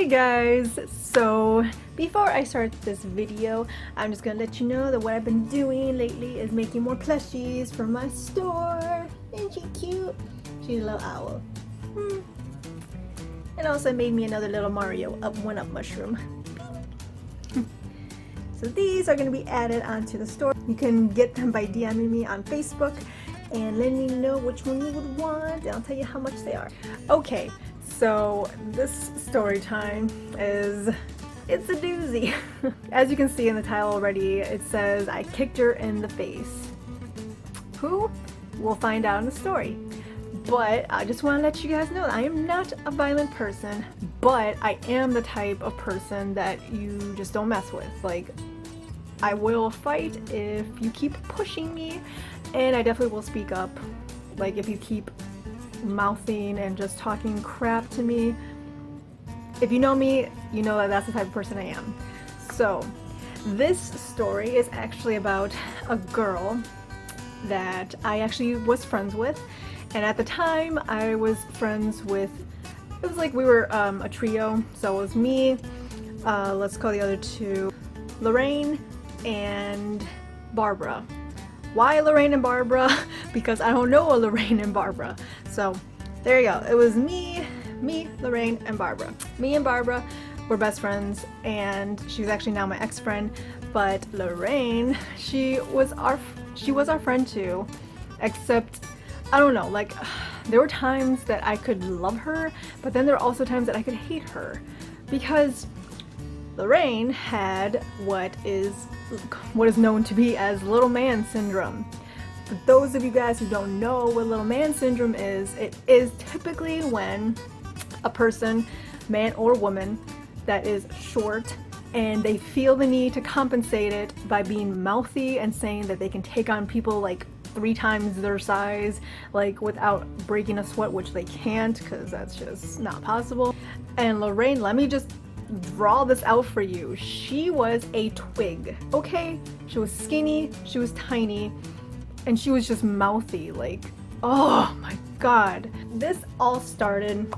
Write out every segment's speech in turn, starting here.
Hey guys! So before I start this video, I'm just gonna let you know that what I've been doing lately is making more plushies for my store. Isn't she cute? She's a little owl. And also made me another little Mario one-up mushroom. So these are going to be added onto the store. You can get them by DMing me on Facebook and letting me know which one you would want, and I'll tell you how much they are. Okay, so this story time it's a doozy. As you can see in the title already, it says I kicked her in the face. Who? We'll find out in the story. But I just want to let you guys know that I am not a violent person, but I am the type of person that you just don't mess with. Like, I will fight if you keep pushing me, and I definitely will speak up. Like, if you keep mouthing and just talking crap to me. If you know me, you know that that's the type of person I am. So, this story is actually about a girl that I actually was friends with. And at the time, I was friends with, it was like we were a trio. So it was me, let's call the other two, Lorraine and Barbara. Why Lorraine and Barbara? Because I don't know a Lorraine and Barbara. So there you go. It was me, Lorraine, and Barbara. Me and Barbara were best friends, and she was actually now my ex-friend. But Lorraine, she was our friend too, except I don't know, like, there were times that I could love her, but then there were also times that I could hate her, because Lorraine had what is known to be as little man syndrome. For those of you guys who don't know what little man syndrome is, it is typically when a person, man or woman, that is short, and they feel the need to compensate it by being mouthy and saying that they can take on people like 3 times their size, like without breaking a sweat, which they can't, because that's just not possible. And Lorraine, let me just draw this out for you. She was a twig, okay? She was skinny, she was tiny, and she was just mouthy, like, oh my god. This all started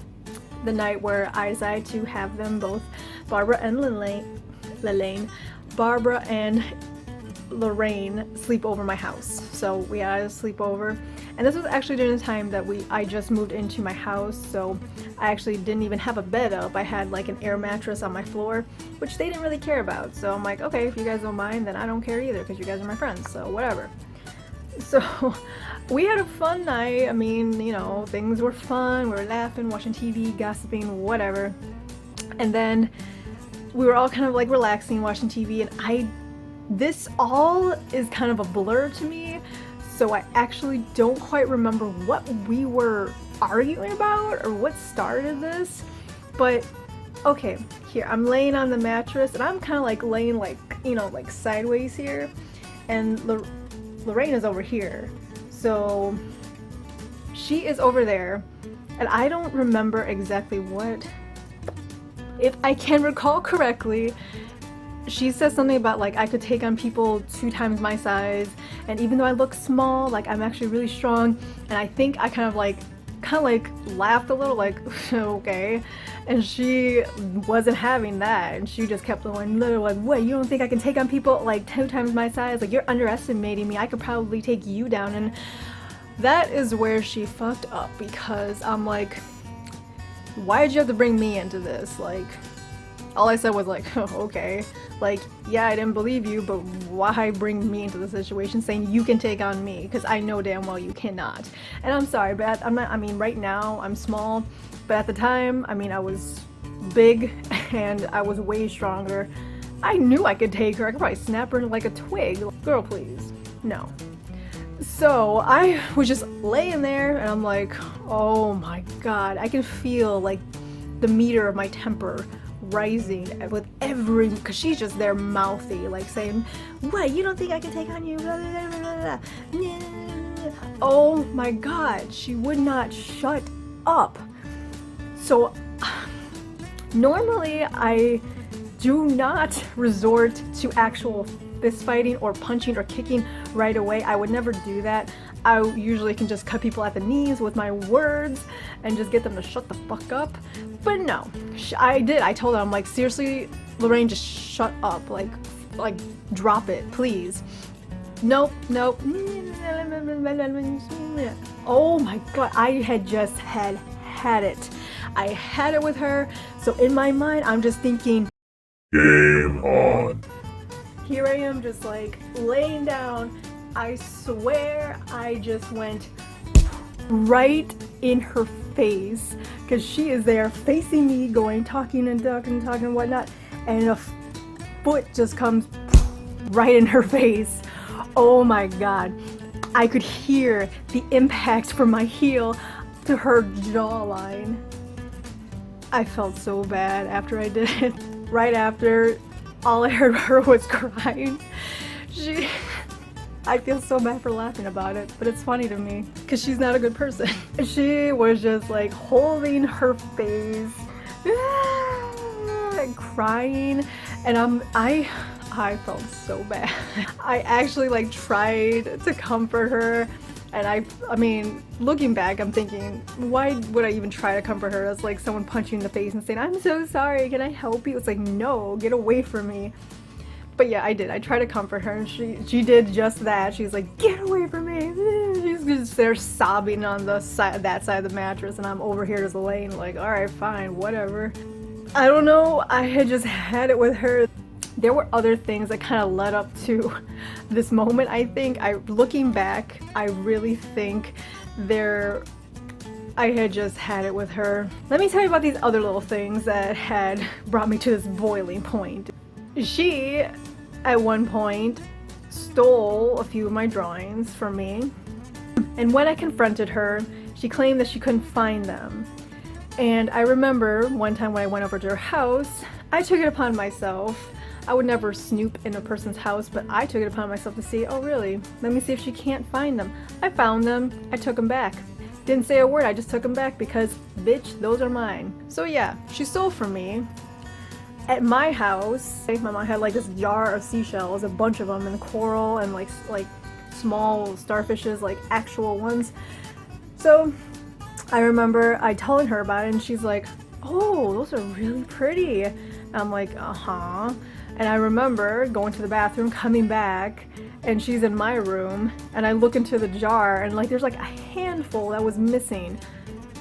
the night where I decided to have them both, Barbara and Barbara and Lorraine, sleep over my house. So we had a sleepover, and this was actually during the time that I just moved into my house, so I actually didn't even have a bed up. I had like an air mattress on my floor, which they didn't really care about. So I'm like, okay, if you guys don't mind, then I don't care either, because you guys are my friends, so whatever. So we had a fun night. I mean, you know, things were fun. We were laughing, watching TV, gossiping, whatever. And then we were all kind of like relaxing, watching TV, and this all is kind of a blur to me, so I actually don't quite remember what we were arguing about or what started this. But okay, here I'm laying on the mattress, and I'm kind of like laying like, you know, like sideways here, and Lorraine is over here, so she is over there, and I don't remember exactly what. If I can recall correctly, she says something about like I could take on people 2 times my size, and even though I look small, like I'm actually really strong. And I think I kind of like laughed a little, like okay, and she wasn't having that, and she just kept going like, what, you don't think I can take on people like 2 times my size? Like, you're underestimating me. I could probably take you down. And that is where she fucked up, because I'm like, why did you have to bring me into this? Like, all I said was like, oh, okay, like, yeah, I didn't believe you, but why bring me into the situation saying you can take on me? Because I know damn well you cannot. And I'm sorry, but I'm not, I mean, right now I'm small, but at the time, I mean, I was big and I was way stronger. I knew I could take her. I could probably snap her like a twig. Girl, please. No. So I was just laying there, and I'm like, oh my god, I can feel like the meter of my temper rising with every, because she's just there mouthy, like saying, what, you don't think I can take on you, blah, blah, blah, blah. Oh my god, she would not shut up. So normally I do not resort to actual fist fighting or punching or kicking right away. I would never do that. I usually can just cut people at the knees with my words and just get them to shut the fuck up. But no, I did. I told her, I'm like, seriously, Lorraine, just shut up. Like drop it, please. Nope. Oh my god, I had just had it. I had it with her. So in my mind, I'm just thinking, game on. Here I am just like laying down. I swear I just went right in her face because she is there facing me going talking and whatnot, and a foot just comes right in her face. Oh my god, I could hear the impact from my heel to her jawline. I felt so bad after I did it. Right after, all I heard her was crying. I feel so bad for laughing about it, but it's funny to me because she's not a good person. She was just like holding her face and crying, and I felt so bad. I actually like tried to comfort her, and I mean, looking back, I'm thinking, why would I even try to comfort her? That's like someone punching in the face and saying, I'm so sorry, can I help you? It's like, no, get away from me. But yeah, I did. I tried to comfort her, and she did just that. She's like, get away from me. She's just there sobbing on the side, that side of the mattress, and I'm over here just laying like, all right, fine, whatever. I don't know. I had just had it with her. There were other things that kind of led up to this moment. I think, looking back, I really think I had just had it with her. Let me tell you about these other little things that had brought me to this boiling point. She, at one point, stole a few of my drawings from me, and when I confronted her, she claimed that she couldn't find them. And I remember one time when I went over to her house, I took it upon myself. I would never snoop in a person's house, but I took it upon myself to see, oh really? Let me see if she can't find them. I found them, I took them back. Didn't say a word, I just took them back because, bitch, those are mine. So yeah, she stole from me. At my house, my mom had like this jar of seashells, a bunch of them, and coral and like small starfishes, like actual ones. So I remember I telling her about it, and she's like, oh, those are really pretty. And I'm like, uh-huh. And I remember going to the bathroom, coming back, and she's in my room, and I look into the jar, and like there's like a handful that was missing.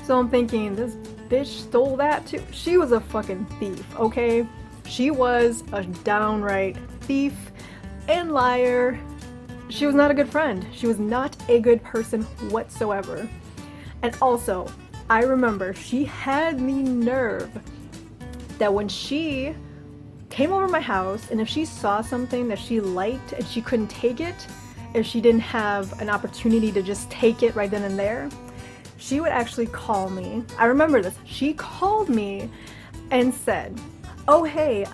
So I'm thinking, this bitch stole that too. She was a fucking thief, okay? She was a downright thief and liar. She was not a good friend. She was not a good person whatsoever. And also, I remember she had the nerve that when she came over my house, and if she saw something that she liked and she couldn't take it, if she didn't have an opportunity to just take it right then and there, she would actually call me. I remember this. She called me and said, oh hey,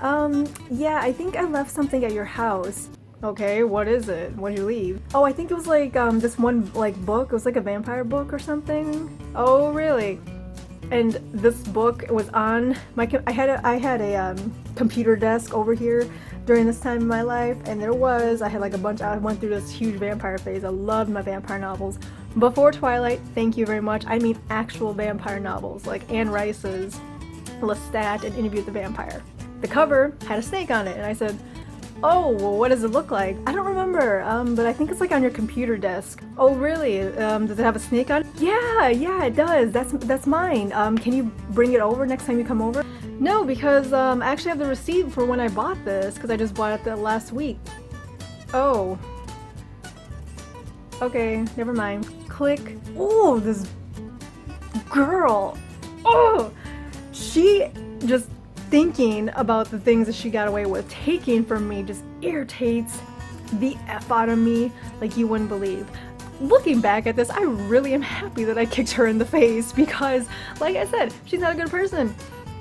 yeah, I think I left something at your house. Okay, what is it? What did you leave? Oh, I think it was like this one like book. It was like a vampire book or something. Oh really? And this book was on my I had a computer desk over here during this time in my life, and I had like a bunch. I went through this huge vampire phase. I loved my vampire novels. Before Twilight, thank you very much. I mean actual vampire novels like Anne Rice's Lestat and Interview with the Vampire. The cover had a snake on it, and I said, oh, well, what does it look like? I don't remember, but I think it's like on your computer desk. Oh, really? Does it have a snake on it? Yeah, it does. That's mine. Can you bring it over next time you come over? No, because I actually have the receipt for when I bought this, because I just bought it the last week. Oh. Okay, never mind. Click. Oh, this girl. Oh, she just thinking about the things that she got away with taking from me just irritates the F out of me like you wouldn't believe. Looking back at this, I really am happy that I kicked her in the face because, like I said, she's not a good person.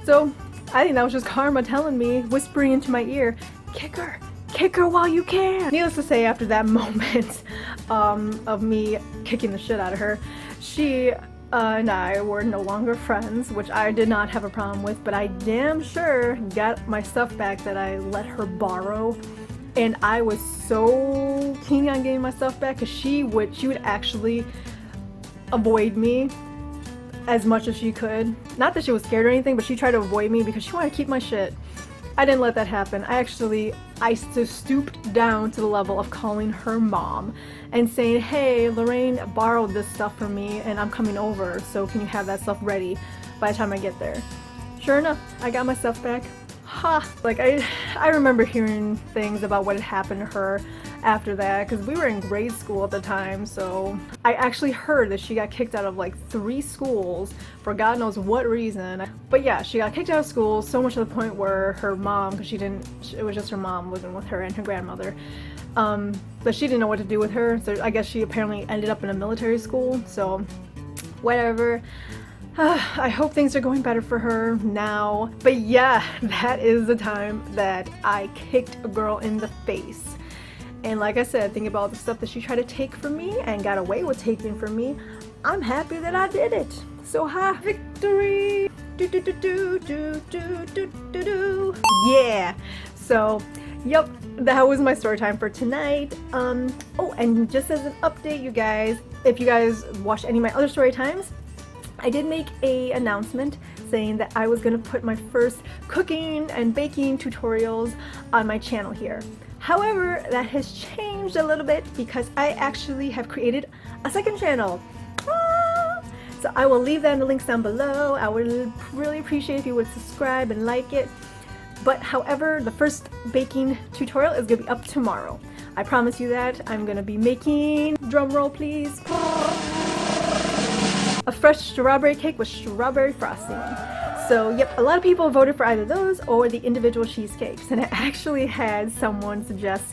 So I think that was just karma telling me, whispering into my ear, kick her while you can. Needless to say, after that moment of me kicking the shit out of her, she and I were no longer friends, which I did not have a problem with, but I damn sure got my stuff back that I let her borrow. And I was so keen on getting my stuff back because she would actually avoid me as much as she could. Not that she was scared or anything, but she tried to avoid me because she wanted to keep my shit. I didn't let that happen. I stooped down to the level of calling her mom and saying, hey, Lorraine borrowed this stuff from me and I'm coming over, so can you have that stuff ready by the time I get there? Sure enough, I got my stuff back. Ha! Like, I remember hearing things about what had happened to her after that, because we were in grade school at the time, so I actually heard that she got kicked out of like 3 schools for God knows what reason. But yeah, she got kicked out of school, so much to the point where her mom, because it was just her mom living with her and her grandmother, but she didn't know what to do with her, so I guess she apparently ended up in a military school, so whatever. I hope things are going better for her now. But yeah, that is the time that I kicked a girl in the face. And like I said, think about the stuff that she tried to take from me and got away with taking from me. I'm happy that I did it. So ha, victory! Do do do do do do do do do. Yeah. So, yep, that was my story time for tonight. Oh, and just as an update, you guys, if you guys watched any of my other story times, I did make an announcement saying that I was going to put my first cooking and baking tutorials on my channel here. However, that has changed a little bit because I actually have created a second channel. So I will leave that in the links down below. I would really appreciate if you would subscribe and like it. But however, the first baking tutorial is going to be up tomorrow. I promise you that. I'm going to be making, drum roll please, a fresh strawberry cake with strawberry frosting. So yep, a lot of people voted for either those or the individual cheesecakes, and I actually had someone suggest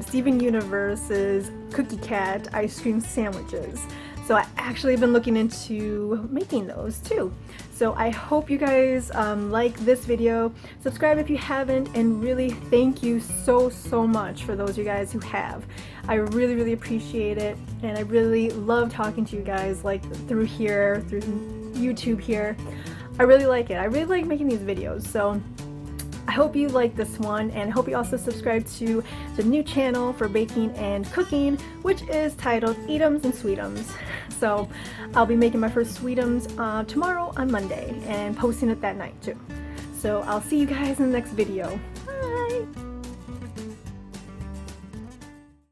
Steven Universe's Cookie Cat ice cream sandwiches. So I actually have been looking into making those too. So I hope you guys like this video. Subscribe if you haven't, and really thank you so much for those of you guys who have. I really appreciate it, and I really love talking to you guys, like through here, through YouTube here. I really like it. I really like making these videos. So I hope you like this one, and I hope you also subscribe to the new channel for baking and cooking, which is titled Eatums and Sweetums. So I'll be making my first sweetums tomorrow on Monday and posting it that night too. So I'll see you guys in the next video.